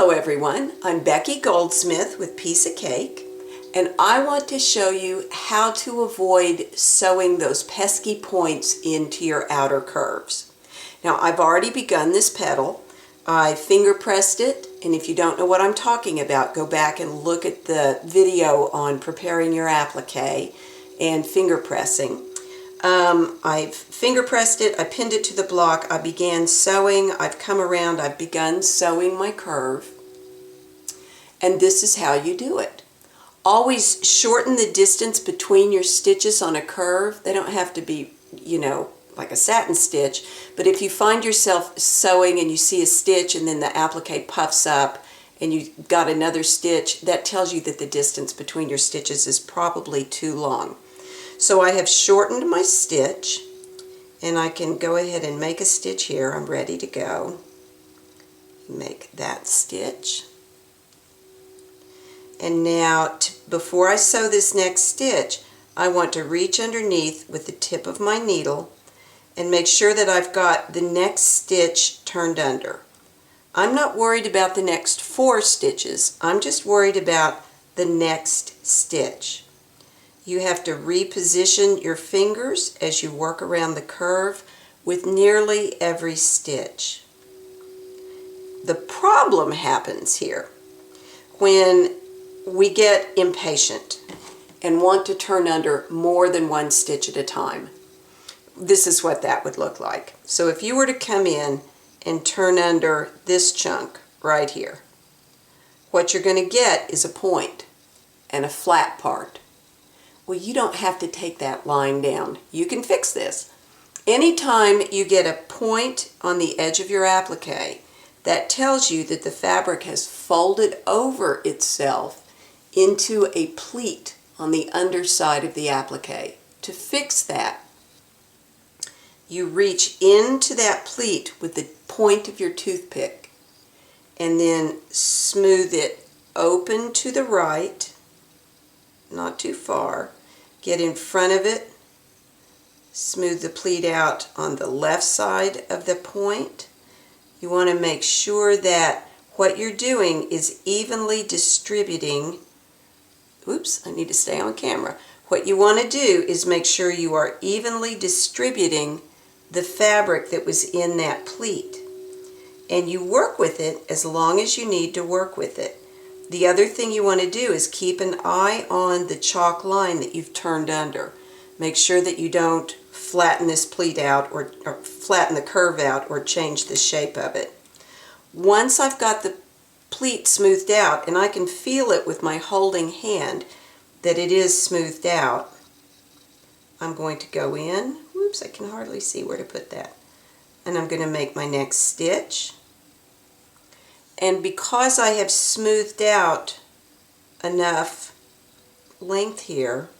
Hello everyone, I'm Becky Goldsmith with Piece of Cake, and I want to show you how to avoid sewing those pesky points into your outer curves. Now I've already begun this petal. I finger pressed it, and if you don't know what I'm talking about, go back and look at the video on preparing your applique and finger pressing. I've finger pressed it, I pinned it to the block, I began sewing, I've come around, I've begun sewing my curve, and this is how you do it. Always shorten the distance between your stitches on a curve. They don't have to be, like a satin stitch, but if you find yourself sewing and you see a stitch and then the applique puffs up and you've got another stitch, that tells you that the distance between your stitches is probably too long. So I have shortened my stitch, and I can go ahead and make a stitch here. I'm ready to go. Make that stitch. And now, before I sew this next stitch, I want to reach underneath with the tip of my needle and make sure that I've got the next stitch turned under. I'm not worried about the next 4 stitches. I'm just worried about the next stitch. You have to reposition your fingers as you work around the curve with nearly every stitch. The problem happens here when we get impatient and want to turn under more than one stitch at a time. This is what that would look like. So if you were to come in and turn under this chunk right here, what you're going to get is a point and a flat part. Well, you don't have to take that line down. You can fix this. Anytime you get a point on the edge of your applique, that tells you that the fabric has folded over itself into a pleat on the underside of the applique. To fix that, you reach into that pleat with the point of your toothpick and then smooth it open to the right, not too far. Get in front of it, smooth the pleat out on the left side of the point. You want to make sure that what you're doing is evenly distributing. Oops, I need to stay on camera. What you want to do is make sure you are evenly distributing the fabric that was in that pleat. And you work with it as long as you need to work with it. The other thing you want to do is keep an eye on the chalk line that you've turned under. Make sure that you don't flatten this pleat out or flatten the curve out or change the shape of it. Once I've got the pleat smoothed out, and I can feel it with my holding hand that it is smoothed out, I'm going to go in. Whoops, I can hardly see where to put that. And I'm going to make my next stitch. And because I have smoothed out enough length here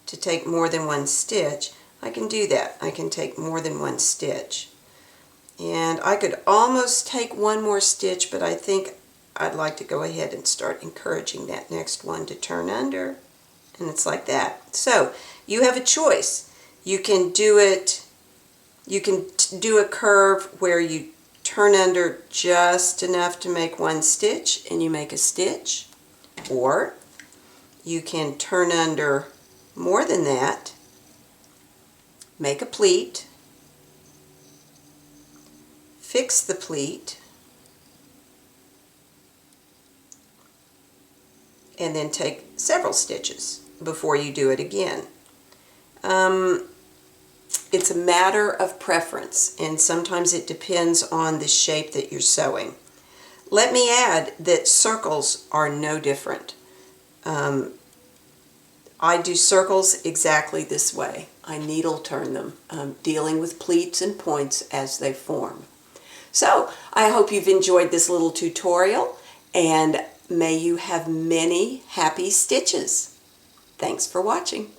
to take more than one stitch, I can do that. I can take more than one stitch. And I could almost take one more stitch, but I think I'd like to go ahead and start encouraging that next one to turn under. And it's like that. So you have a choice. You can do it, you can do a curve where you turn under just enough to make one stitch and you make a stitch, or you can turn under more than that, make a pleat, fix the pleat, and then take several stitches before you do it again. It's a matter of preference, and sometimes it depends on the shape that you're sewing. Let me add that circles are no different. I do circles exactly this way. I needle turn them, dealing with pleats and points as they form. So I hope you've enjoyed this little tutorial, and may you have many happy stitches. Thanks for watching.